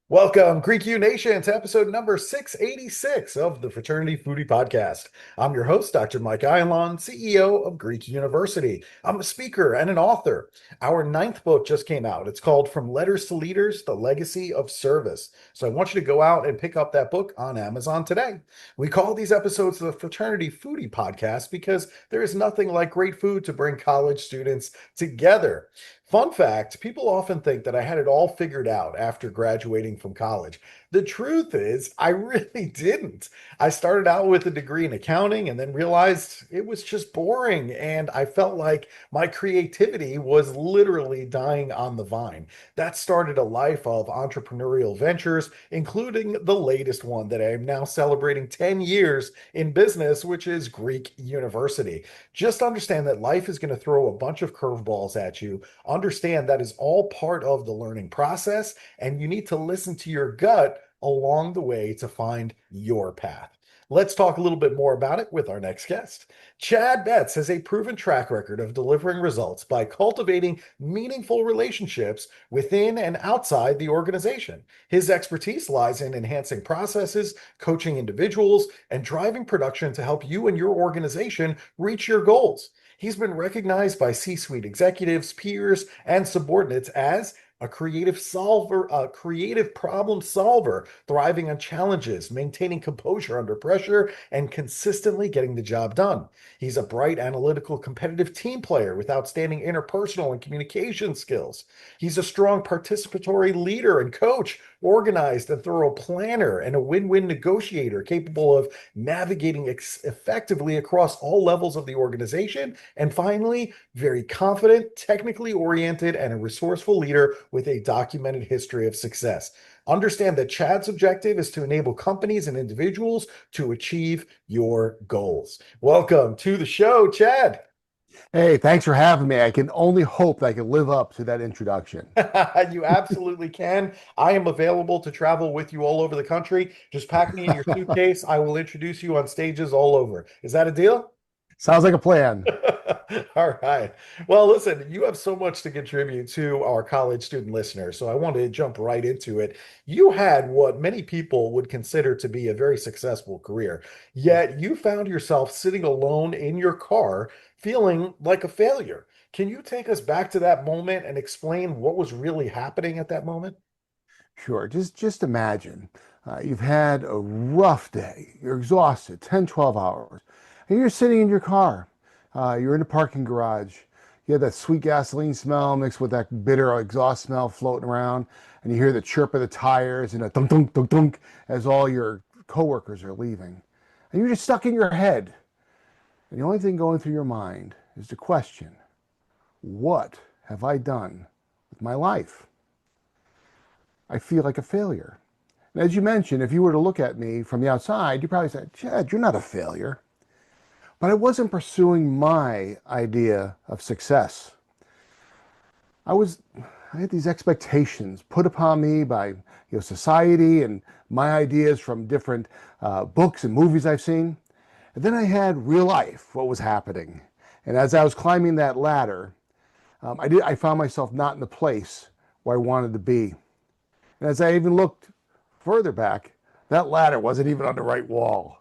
Welcome, Greek U Nation, to episode number 686 of the Fraternity Foodie Podcast. I'm your host, Dr. Mike Ayalon, CEO of Greek University. I'm a speaker and an author. Our ninth book just came out. It's called From Letters to Leaders, The Legacy of Service. So I want you to go out and pick up that book on Amazon today. We call these episodes the Fraternity Foodie Podcast because there is nothing like great food to bring college students together. Fun fact, people often think that I had it all figured out after graduating from college. The truth is, I really didn't. I started out with a degree in accounting and then realized it was just boring, and I felt like my creativity was literally dying on the vine. That started a life of entrepreneurial ventures, including the latest one that I am now celebrating 10 years in business, which is Greek University. Just understand that life is going to throw a bunch of curveballs at you. Understand that is all part of the learning process, and you need to listen to your gut along the way to find your path. Let's talk a little bit more about it with our next guest. Chad Betz has a proven track record of delivering results by cultivating meaningful relationships within and outside the organization. His expertise lies in enhancing processes, coaching individuals, and driving production to help you and your organization reach your goals. He's been recognized by C-suite executives, peers, and subordinates as a creative problem solver, thriving on challenges, maintaining composure under pressure, and consistently getting the job done. He's a bright, analytical, competitive team player with outstanding interpersonal and communication skills. He's a strong participatory leader and coach, organized and thorough planner, and a win-win negotiator capable of navigating effectively across all levels of the organization. And finally, very confident, technically oriented, and a resourceful leader with a documented history of success. Understand that Chad's objective is to enable companies and individuals to achieve your goals. Welcome to the show, Chad. Hey, thanks for having me. I can only hope that I can live up to that introduction. You absolutely can. I am available to travel with you all over the country. Just pack me in your suitcase. I will introduce you on stages all over. Is that a deal? Sounds like a plan. All right. Well, listen, you have so much to contribute to our college student listeners, so I wanted to jump right into it. You had what many people would consider to be a very successful career, yet you found yourself sitting alone in your car feeling like a failure. Can you take us back to that moment and explain what was really happening at that moment? Sure. Just imagine you've had a rough day. You're exhausted, 10, 12 hours, and you're sitting in your car. You're in the parking garage. You have that sweet gasoline smell mixed with that bitter exhaust smell floating around, and you hear the chirp of the tires and a dunk, dunk, dunk, dunk as all your coworkers are leaving. And you're just stuck in your head. And the only thing going through your mind is the question, what have I done with my life? I feel like a failure. And as you mentioned, if you were to look at me from the outside, you'd probably say, Chad, you're not a failure. But I wasn't pursuing my idea of success. I had these expectations put upon me by society and my ideas from different books and movies I've seen. And then I had real life, what was happening. And as I was climbing that ladder, I found myself not in the place where I wanted to be. And as I even looked further back, that ladder wasn't even on the right wall.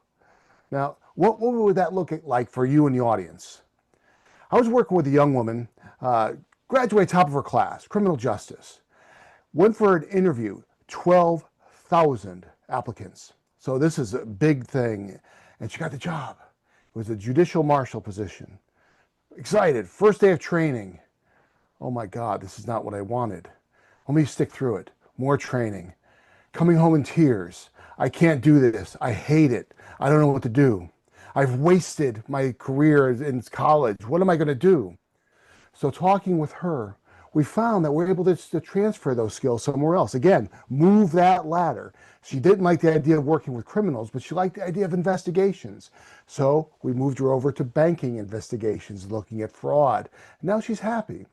Now, what would that look like for you in the audience? I was working with a young woman, graduated top of her class, criminal justice. Went for an interview, 12,000 applicants. So this is a big thing. And she got the job. It was a judicial marshal position. Excited, first day of training. Oh my God, this is not what I wanted. Let me stick through it. More training. Coming home in tears. I can't do this. I hate it. I don't know what to do. I've wasted my career in college. What am I going to do? So talking with her, we found that we're able to transfer those skills somewhere else. Again, move that ladder. She didn't like the idea of working with criminals, but she liked the idea of investigations. So we moved her over to banking investigations, looking at fraud. Now she's happy.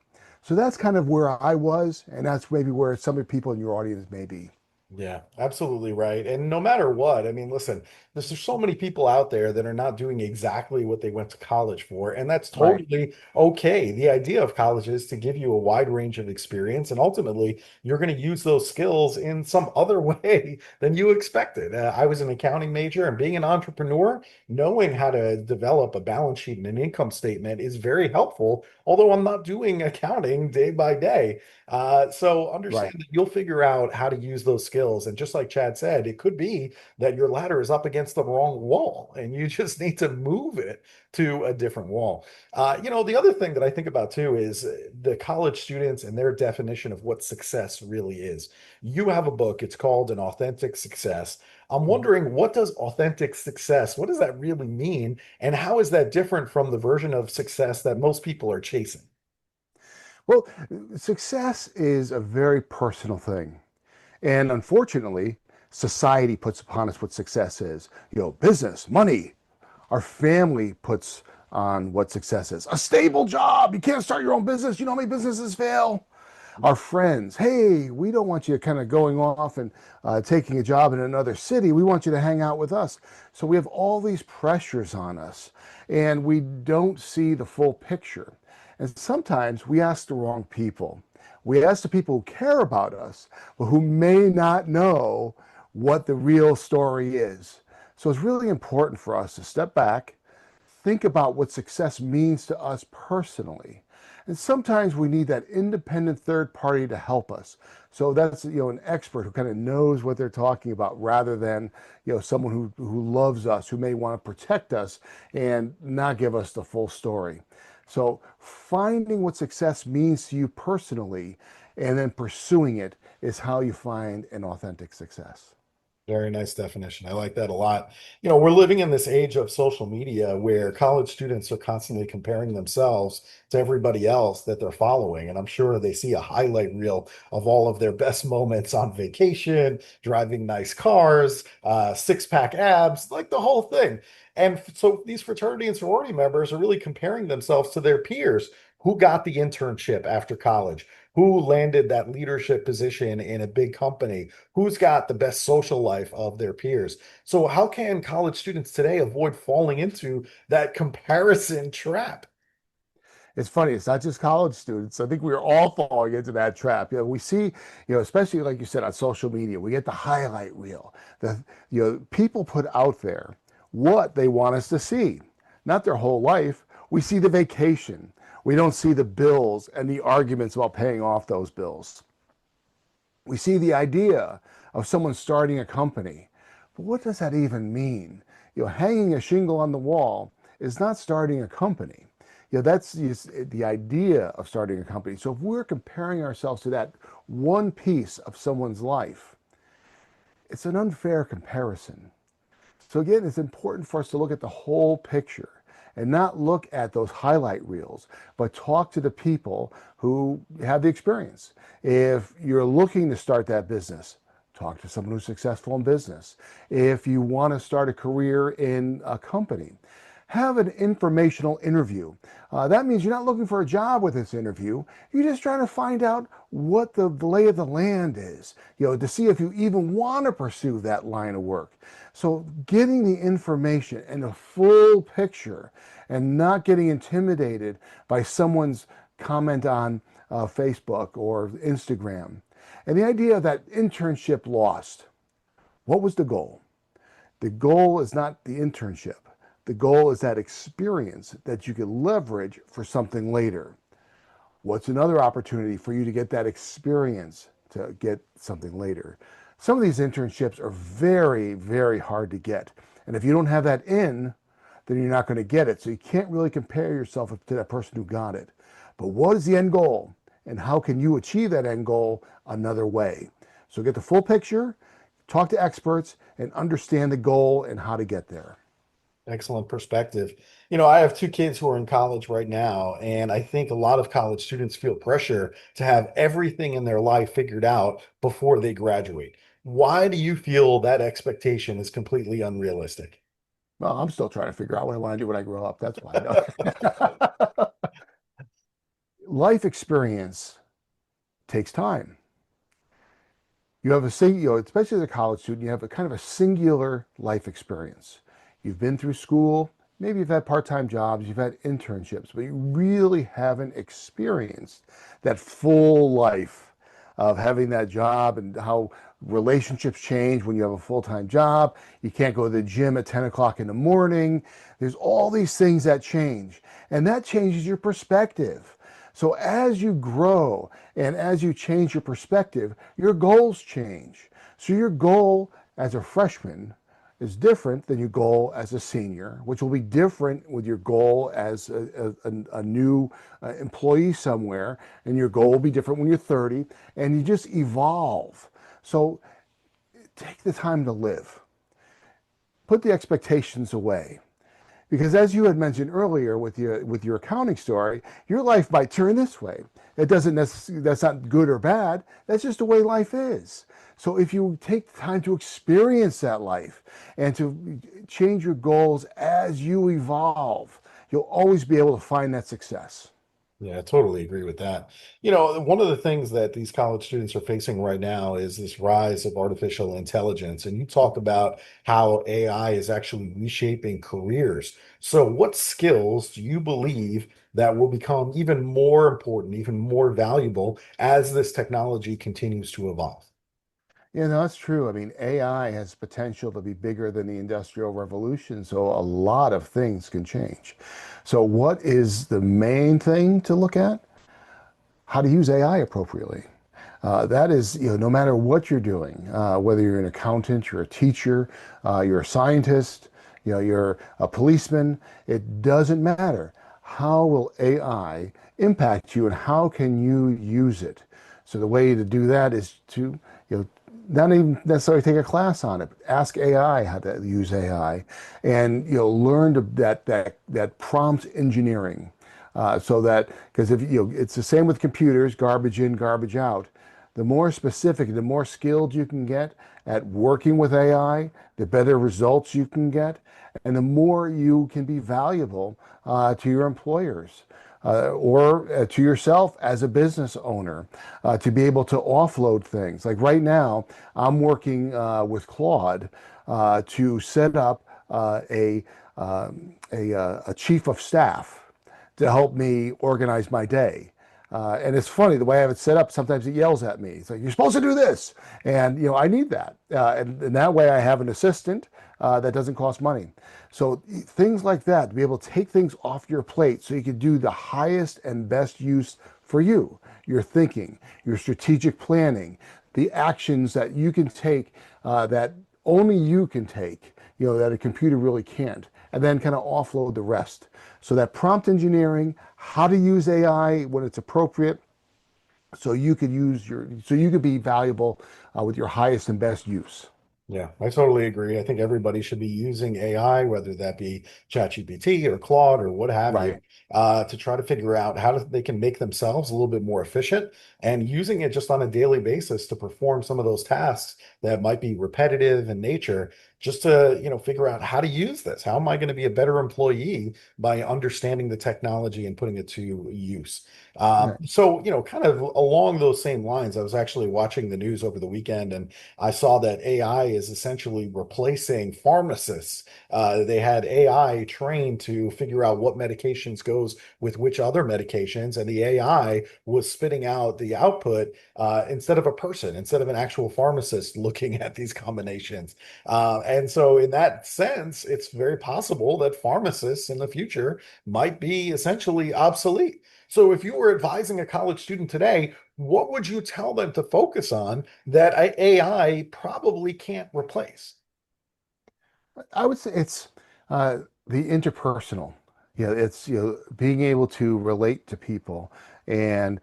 So that's kind of where I was, and that's maybe where some of the people in your audience may be. Yeah, absolutely right. And no matter what, I mean, listen, there's so many people out there that are not doing exactly what they went to college for, and that's Right. totally okay. The idea of college is to give you a wide range of experience, and ultimately, you're going to use those skills in some other way than you expected. I was an accounting major, and being an entrepreneur, knowing how to develop a balance sheet and an income statement is very helpful, although I'm not doing accounting day by day. So understand Right. that you'll figure out how to use those skills. And just like Chad said, it could be that your ladder is up against the wrong wall and you just need to move it to a different wall. The other thing that I think about too is the college students and their definition of what success really is. You have a book, it's called An Authentic Success. I'm wondering, what does authentic success, what does that really mean? And how is that different from the version of success that most people are chasing? Well, success is a very personal thing. And unfortunately, society puts upon us what success is. Business, money. Our family puts on what success is. A stable job. You can't start your own business. You know how many businesses fail? Our friends, hey, we don't want you kind of going off and taking a job in another city. We want you to hang out with us. So we have all these pressures on us, and we don't see the full picture. And sometimes we ask the wrong people. We ask the people who care about us, but who may not know what the real story is. So it's really important for us to step back, think about what success means to us personally. And sometimes we need that independent third party to help us. So that's an expert who kind of knows what they're talking about rather than someone who loves us, who may want to protect us and not give us the full story. So finding what success means to you personally and then pursuing it is how you find an authentic success. Very nice definition. I like that a lot. We're living in this age of social media where college students are constantly comparing themselves to everybody else that they're following. And I'm sure they see a highlight reel of all of their best moments on vacation, driving nice cars, six-pack abs, like the whole thing. And so these fraternity and sorority members are really comparing themselves to their peers who got the internship after college, who landed that leadership position in a big company, who's got the best social life of their peers. So, how can college students today avoid falling into that comparison trap? It's funny. It's not just college students. I think we're all falling into that trap. We see, especially like you said on social media, we get the highlight reel. The people put out there what they want us to see, not their whole life. We see the vacation. We don't see the bills and the arguments about paying off those bills. We see the idea of someone starting a company. But what does that even mean? Hanging a shingle on the wall is not starting a company. That's the idea of starting a company. So if we're comparing ourselves to that one piece of someone's life, it's an unfair comparison. So again, it's important for us to look at the whole picture and not look at those highlight reels, but talk to the people who have the experience. If you're looking to start that business, talk to someone who's successful in business. If you want to start a career in a company, have an informational interview. That means you're not looking for a job with this interview. You're just trying to find out what the lay of the land is, to see if you even want to pursue that line of work. So getting the information and the full picture and not getting intimidated by someone's comment on Facebook or Instagram. And the idea of that internship lost. What was the goal? The goal is not the internship. The goal is that experience that you can leverage for something later. What's another opportunity for you to get that experience to get something later? Some of these internships are very, very hard to get. And if you don't have that in, then you're not going to get it. So you can't really compare yourself to that person who got it. But what is the end goal? And how can you achieve that end goal another way? So get the full picture, talk to experts, and understand the goal and how to get there. Excellent perspective. I have two kids who are in college right now, and I think a lot of college students feel pressure to have everything in their life figured out before they graduate. Why do you feel that expectation is completely unrealistic? Well, I'm still trying to figure out what I want to do when I grow up. That's why. No. Life experience takes time. You have especially as a college student, you have a kind of a singular life experience. You've been through school, maybe you've had part-time jobs, you've had internships, but you really haven't experienced that full life of having that job and how relationships change when you have a full-time job. You can't go to the gym at 10 o'clock in the morning. There's all these things that change, and that changes your perspective. So as you grow and as you change your perspective, your goals change. So your goal as a freshman is different than your goal as a senior, which will be different with your goal as a new employee somewhere, and your goal will be different when you're 30, and you just evolve. So take the time to live. Put the expectations away. Because as you had mentioned earlier with your accounting story, your life might turn this way. It doesn't necessarily, that's not good or bad. That's just the way life is. So if you take the time to experience that life and to change your goals as you evolve, you'll always be able to find that success. Yeah, I totally agree with that. One of the things that these college students are facing right now is this rise of artificial intelligence. And you talk about how AI is actually reshaping careers. So, what skills do you believe that will become even more important, even more valuable as this technology continues to evolve? That's true. I mean, AI has potential to be bigger than the Industrial Revolution, so a lot of things can change. So, what is the main thing to look at? How to use AI appropriately. That is, no matter what you're doing, whether you're an accountant, you're a teacher, you're a scientist, you're a policeman, it doesn't matter. How will AI impact you and how can you use it? So the way to do that is to, not even necessarily take a class on it, but ask AI how to use AI, and learn that prompt engineering. So that because if it's the same with computers, garbage in, garbage out. The more specific, the more skilled you can get at working with AI, the better results you can get, and the more you can be valuable to your employers. Or to yourself as a business owner, to be able to offload things. Like right now, I'm working with Claude to set up a chief of staff to help me organize my day. And it's funny the way I have it set up. Sometimes it yells at me. It's like you're supposed to do this, and I need that. And that way, I have an assistant that doesn't cost money. So things like that to be able to take things off your plate, so you can do the highest and best use for you, your thinking, your strategic planning, the actions that you can take that only you can take. That a computer really can't, and then kind of offload the rest. So that prompt engineering, how to use AI when it's appropriate, so you could be valuable with your highest and best use. Yeah, I totally agree. I think everybody should be using AI, whether that be ChatGPT or Claude or what have you, Right. to try to figure out they can make themselves a little bit more efficient and using it just on a daily basis to perform some of those tasks that might be repetitive in nature, just to, figure out how to use this. How am I going to be a better employee by understanding the technology and putting it to use? Right. So, kind of along those same lines, I was actually watching the news over the weekend and I saw that AI is essentially replacing pharmacists. They had AI trained to figure out what medications goes with which other medications, and the AI was spitting out the output instead of a person, instead of an actual pharmacist looking at these combinations. And so, in that sense, it's very possible that pharmacists in the future might be essentially obsolete. So, if you were advising a college student today, what would you tell them to focus on that AI probably can't replace? I would say it's the interpersonal. It's being able to relate to people and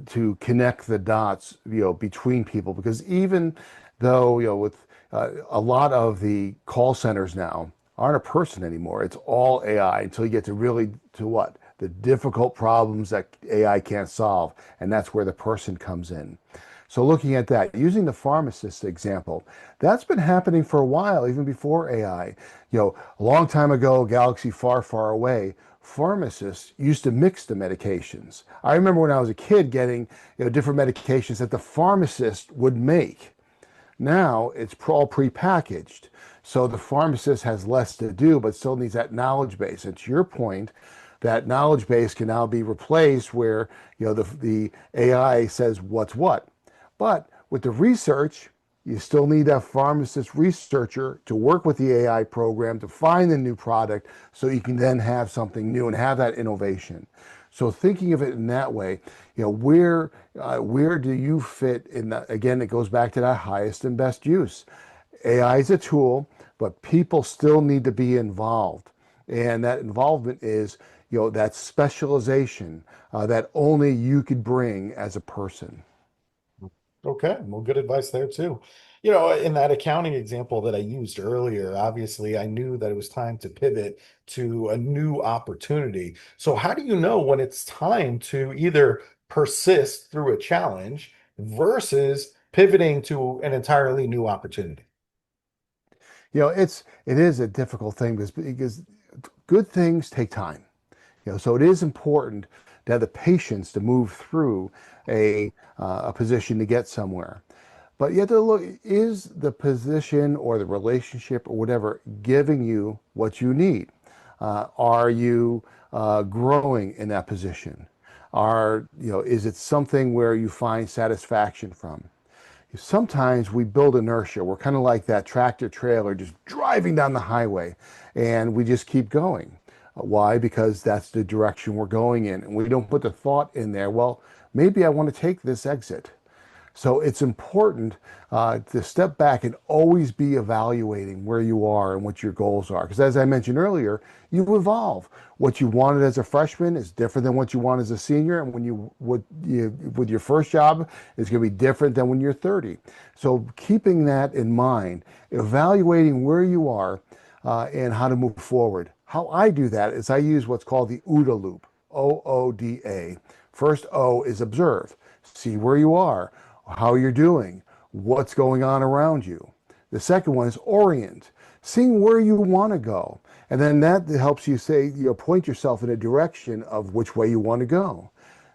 to connect the dots between people. Because even though with a lot of the call centers now aren't a person anymore, it's all AI until you get to really to what the difficult problems that AI can't solve, and that's where the person comes in. So looking at that, using the pharmacist example, that's been happening for a while, even before AI. A long time ago, a galaxy far, far away, pharmacists used to mix the medications. I remember when I was a kid getting, different medications that the pharmacist would make. Now it's all prepackaged. So the pharmacist has less to do, but still needs that knowledge base. And to your point, that knowledge base can now be replaced where, the AI says what's what. But with the research, you still need that pharmacist researcher to work with the AI program to find the new product so you can then have something new and have that innovation. So thinking of it in that way, where do you fit in that? Again, it goes back to that highest and best use. AI is a tool, but people still need to be involved. And that involvement is, that specialization that only you could bring as a person. Okay, well, good advice there too. In that accounting example that I used earlier, obviously I knew that it was time to pivot to a new opportunity. So, how do you know when it's time to either persist through a challenge versus pivoting to an entirely new opportunity? It is a difficult thing because good things take time. So it is important to have the patience to move through a position to get somewhere. But you have to look, is the position or the relationship or whatever giving you what you need? Are you growing in that position? Is it something where you find satisfaction from? Sometimes we build inertia. We're kind of like that tractor trailer just driving down the highway and we just keep going. Why? Because that's the direction we're going in. And we don't put the thought in there, well, maybe I want to take this exit. So it's important to step back and always be evaluating where you are and what your goals are. Because as I mentioned earlier, you evolve. What you wanted as a freshman is different than what you want as a senior, and with your first job is going to be different than when you're 30. So keeping that in mind, evaluating where you are and how to move forward. How I do that is I use what's called the OODA loop, OODA. First O is observe, see where you are, how you're doing, what's going on around you. The second one is orient, seeing where you want to go. And then that helps you point yourself in a direction of which way you want to go.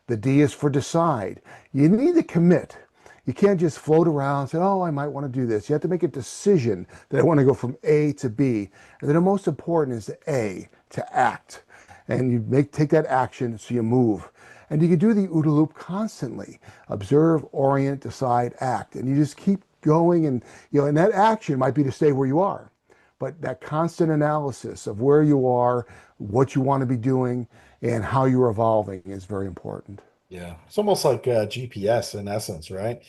The D is for decide. You need to commit. You can't just float around and say, oh, I might want to do this. You have to make a decision that I want to go from A to B. And then the most important is the A, to act. And you take that action so you move. And you can do the OODA loop constantly. Observe, orient, decide, act. And you just keep going. And, and that action might be to stay where you are. But that constant analysis of where you are, what you want to be doing, and how you're evolving is very important. Yeah, it's almost like GPS in essence, right?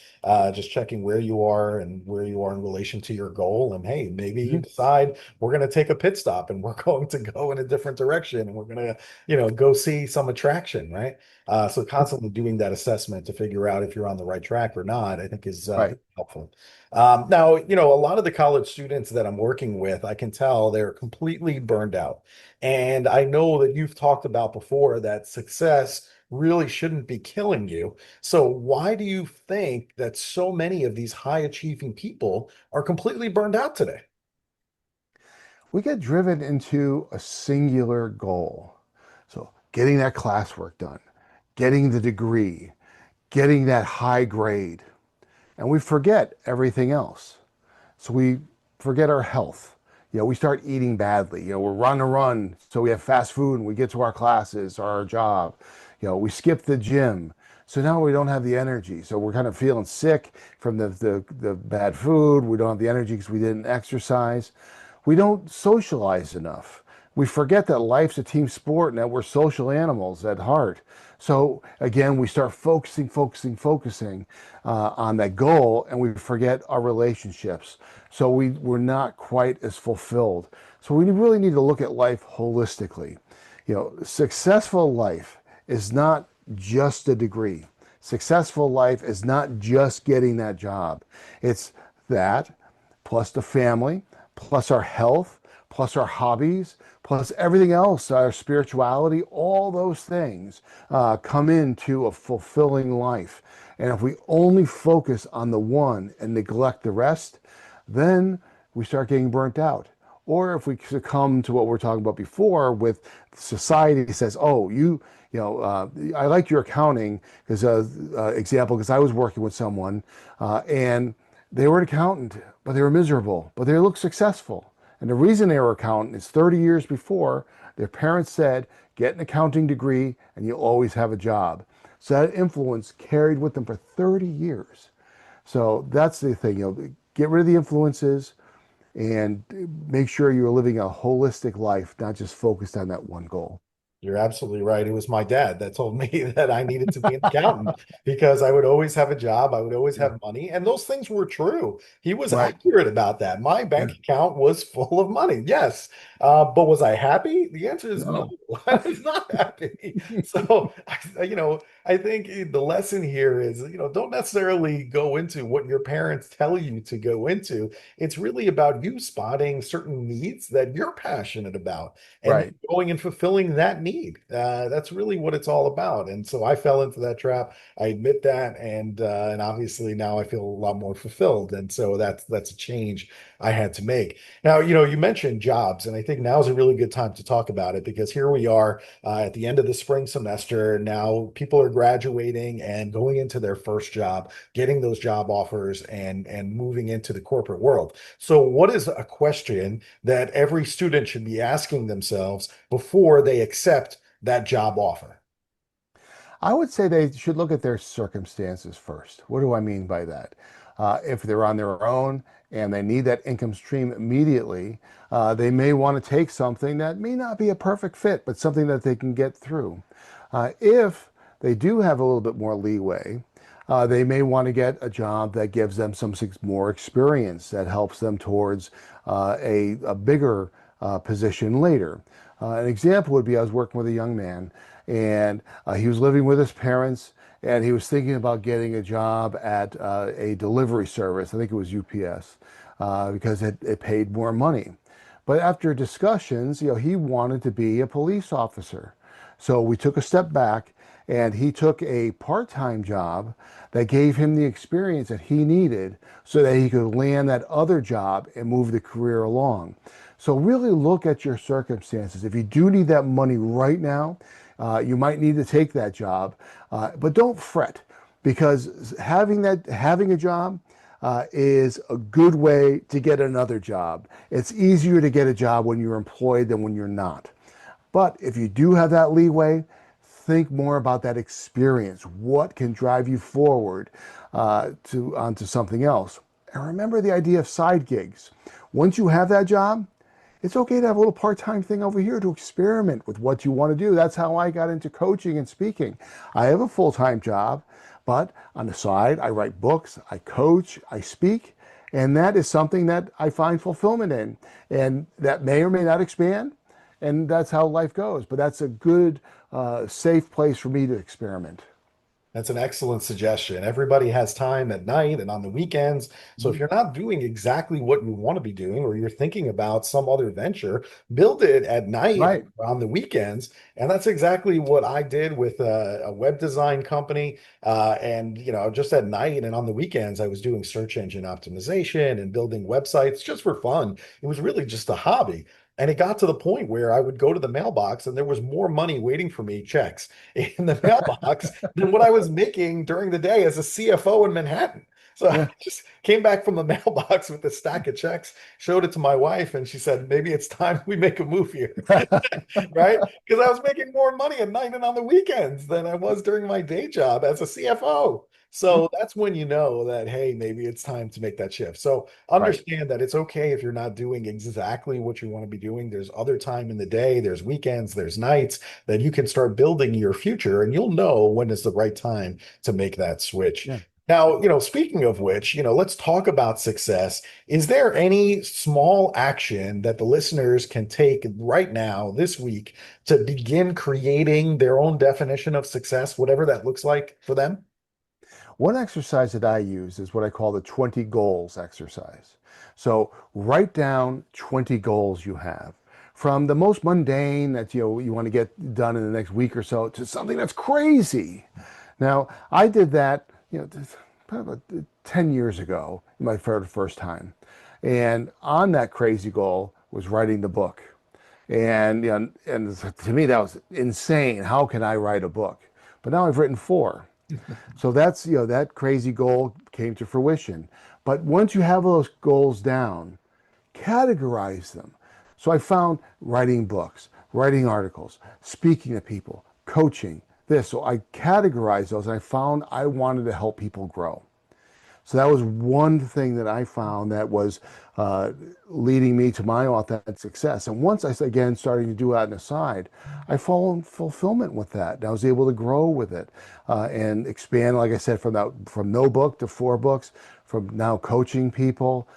Just checking where you are and where you are in relation to your goal. And hey, maybe you Mhm. decide we're going to take a pit stop and we're going to go in a different direction and we're going to, go see some attraction, right? So constantly doing that assessment to figure out if you're on the right track or not, I think is Right. helpful. Now, a lot of the college students that I'm working with, I can tell they're completely burned out. And I know that you've talked about before that success really shouldn't be killing you. So why do you think that so many of these high achieving people are completely burned out today? We get driven into a singular goal. So getting that classwork done, getting the degree, getting that high grade, and we forget everything else. So we forget our health. We start eating badly. We're on a run, so we have fast food and we get to our classes or our job. We skip the gym. So now we don't have the energy. So we're kind of feeling sick from the bad food. We don't have the energy because we didn't exercise. We don't socialize enough. We forget that life's a team sport and that we're social animals at heart. So again, we start focusing on that goal, and we forget our relationships. So we're not quite as fulfilled. So we really need to look at life holistically. Successful life is not just a degree. Successful life is not just getting that job. It's that plus the family, plus our health, plus our hobbies, plus everything else, our spirituality, all those things come into a fulfilling life. And if we only focus on the one and neglect the rest, then we start getting burnt out. Or if we succumb to what we're talking about before, with society says, "Oh, I like your accounting," because example, because I was working with someone, and they were an accountant, but they were miserable, but they looked successful. And the reason they were accountant is 30 years before, their parents said, "Get an accounting degree and you'll always have a job." So that influence carried with them for 30 years. So that's the thing, get rid of the influences and make sure you're living a holistic life, not just focused on that one goal. You're absolutely right. It was my dad that told me that I needed to be an accountant because I would always have a job, I would always Yeah. have money, and those things were true. He was Right. accurate about that. My Yeah. bank account was full of money, yes. But was I happy? The answer is no. No. I was not happy. So, I think the lesson here is, don't necessarily go into what your parents tell you to go into. It's really about you spotting certain needs that you're passionate about and then Right. going and fulfilling that need. That's really what it's all about. And so I fell into that trap. I admit that, and obviously now I feel a lot more fulfilled. And so that's a change I had to make. Now, you mentioned jobs, and I think now is a really good time to talk about it because here we are at the end of the spring semester. Now people are graduating and going into their first job, getting those job offers, and moving into the corporate world. So, what is a question that every student should be asking themselves before they accept that job offer? I would say they should look at their circumstances first. What do I mean by that? If they're on their own and they need that income stream immediately, they may want to take something that may not be a perfect fit, but something that they can get through. If they do have a little bit more leeway, they may want to get a job that gives them some more experience that helps them towards a bigger position later. An example would be I was working with a young man, and he was living with his parents, and he was thinking about getting a job at a delivery service. I think it was UPS, because it paid more money. But after discussions, he wanted to be a police officer. So we took a step back and he took a part-time job that gave him the experience that he needed so that he could land that other job and move the career along. So really look at your circumstances. If you do need that money right now, you might need to take that job, but don't fret, because having a job is a good way to get another job. It's easier to get a job when you're employed than when you're not. But if you do have that leeway, think more about that experience. What can drive you forward onto something else? And remember the idea of side gigs. Once you have that job, it's okay to have a little part-time thing over here to experiment with what you want to do. That's how I got into coaching and speaking. I have a full-time job, but on the side, I write books, I coach, I speak, and that is something that I find fulfillment in. And that may or may not expand, and that's how life goes. But that's a good, safe place for me to experiment. That's an excellent suggestion. Everybody has time at night and on the weekends. So if Mhm. you're not doing exactly what you want to be doing, or you're thinking about some other venture, build it at night Right. or on the weekends. And that's exactly what I did with a web design company. And just at night and on the weekends, I was doing search engine optimization and building websites just for fun. It was really just a hobby. And it got to the point where I would go to the mailbox and there was more money waiting for me, checks in the mailbox than what I was making during the day as a CFO in Manhattan. So I Yeah. just came back from the mailbox with a stack of checks, showed it to my wife, and she said, maybe it's time we make a move here. Right? Because I was making more money at night and on the weekends than I was during my day job as a CFO. So that's when you know that, hey, maybe it's time to make that shift. So Right. understand that it's okay if you're not doing exactly what you want to be doing. There's other time in the day, there's weekends, there's nights that you can start building your future, and you'll know when is the right time to make that switch. Yeah. Now, speaking of which, let's talk about success. Is there any small action that the listeners can take right now, this week, to begin creating their own definition of success, whatever that looks like for them? One exercise that I use is what I call the 20 goals exercise. So write down 20 goals you have, from the most mundane that you want to get done in the next week or so to something that's crazy. Now, I did that, probably about 10 years ago, my first time. And on that crazy goal was writing the book. And, you know, and to me, that was insane. How can I write a book? But now I've written four. So that's, you know, that crazy goal came to fruition. But once you have those goals down, categorize them. So I found writing books, writing articles, speaking to people, coaching, this. So I categorized those and I found I wanted to help people grow. So that was one thing that I found that was uh, leading me to my authentic success. And once I, again, started to do that on the side, I found fulfillment with that. And I was able to grow with it and expand, like I said, from no book to four books, from now coaching people,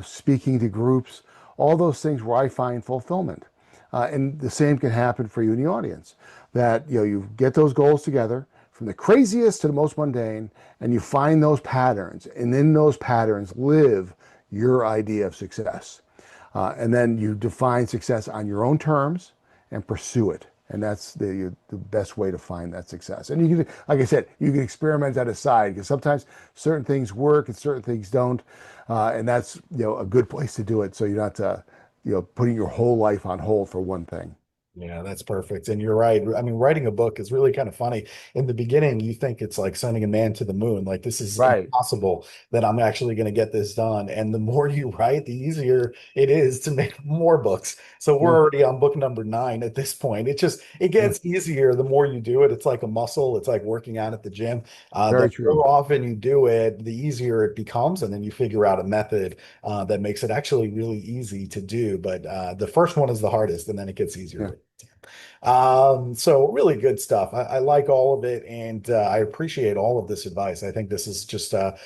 speaking to groups, all those things where I find fulfillment. And the same can happen for you in the audience. That you get those goals together, from the craziest to the most mundane, and you find those patterns, and in those patterns live your idea of success. And then you define success on your own terms and pursue it. And that's the best way to find that success. And you can, like I said, you can experiment that aside, because sometimes certain things work and certain things don't. And that's a good place to do it, so you're not putting your whole life on hold for one thing. Yeah, that's perfect. And you're right. I mean, writing a book is really kind of funny. In the beginning, you think it's like sending a man to the moon. Like, this is Right. impossible that I'm actually going to get this done. And the more you write, the easier it is to make more books. So we're Yeah. already on book number 9 at this point. It Yeah. gets easier the more you do it. It's like a muscle. It's like working out at the gym. The Very true. more often you do it, the easier it becomes. And then you figure out a method that makes it actually really easy to do. But the first one is the hardest, and then it gets Yeah. easier. So really good stuff. I like all of it, and I appreciate all of this advice. I think this is just a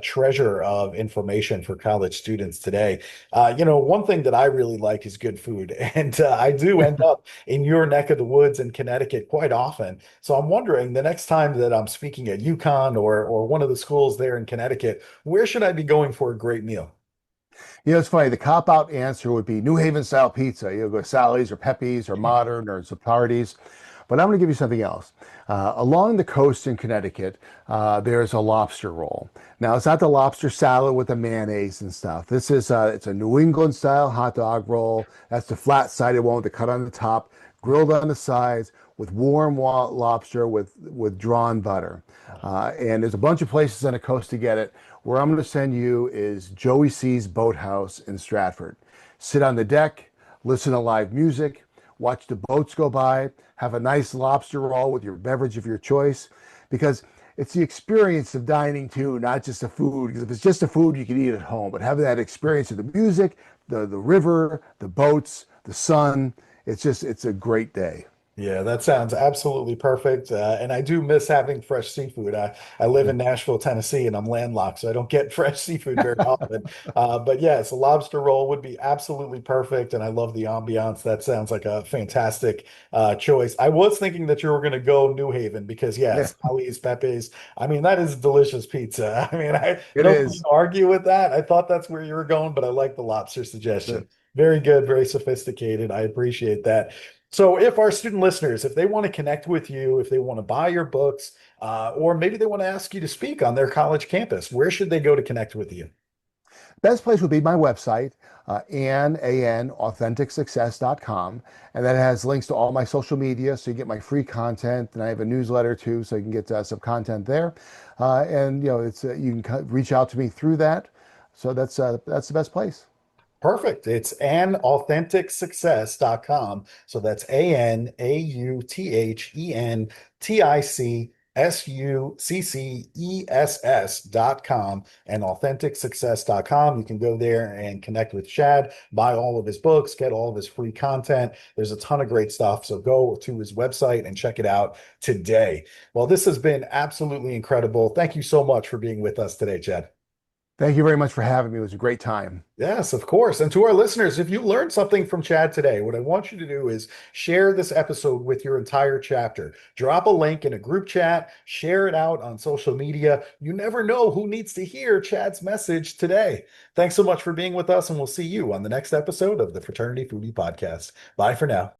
treasure of information for college students today. One thing that I really like is good food, and I do end up in your neck of the woods in Connecticut quite often. So I'm wondering, the next time that I'm speaking at UConn or one of the schools there in Connecticut, where should I be going for a great meal? It's funny. The cop out answer would be New Haven style pizza. Go to Sally's or Pepe's or Modern or Zapardi's. But I'm going to give you something else. Along the coast in Connecticut, there's a lobster roll. Now, it's not the lobster salad with the mayonnaise and stuff. This is it's a New England style hot dog roll. That's the flat sided one with the cut on the top, grilled on the sides with warm lobster with drawn butter. And there's a bunch of places on the coast to get it. Where I'm going to send you is Joey C's Boathouse in Stratford. Sit on the deck, listen to live music, watch the boats go by, have a nice lobster roll with your beverage of your choice, because it's the experience of dining too, not just the food. Because if it's just the food, you can eat at home, but having that experience of the music, the river, the boats, the sun, it's a great day. Yeah, that sounds absolutely perfect. And I do miss having fresh seafood. I live Yeah. in Nashville, Tennessee, and I'm landlocked, so I don't get fresh seafood very often. But yes, a lobster roll would be absolutely perfect. And I love the ambiance. That sounds like a fantastic choice. I was thinking that you were going to go New Haven because, Yeah, yes, Ali's, Pepe's. I mean, that is delicious pizza. I mean, it nobody is. can argue with that. I thought that's where you were going, but I like the lobster The- suggestion. Very good, very sophisticated. I appreciate that. So, if our student listeners, if they want to connect with you, if they want to buy your books, or maybe they want to ask you to speak on their college campus, where should they go to connect with you? Best place would be my website, authenticsuccess.com. And that has links to all my social media. So you get my free content. And I have a newsletter too. So you can get some content there. And, it's you can reach out to me through that. So that's the best place. Perfect. It's anauthenticsuccess.com. So that's ANAUTHENTICSUCCESS.com and authenticsuccess.com. You can go there and connect with Chad, buy all of his books, get all of his free content. There's a ton of great stuff. So go to his website and check it out today. Well, this has been absolutely incredible. Thank you so much for being with us today, Chad. Thank you very much for having me. It was a great time. Yes, of course. And to our listeners, if you learned something from Chad today, what I want you to do is share this episode with your entire chapter. Drop a link in a group chat, share it out on social media. You never know who needs to hear Chad's message today. Thanks so much for being with us, and we'll see you on the next episode of the Fraternity Foodie Podcast. Bye for now.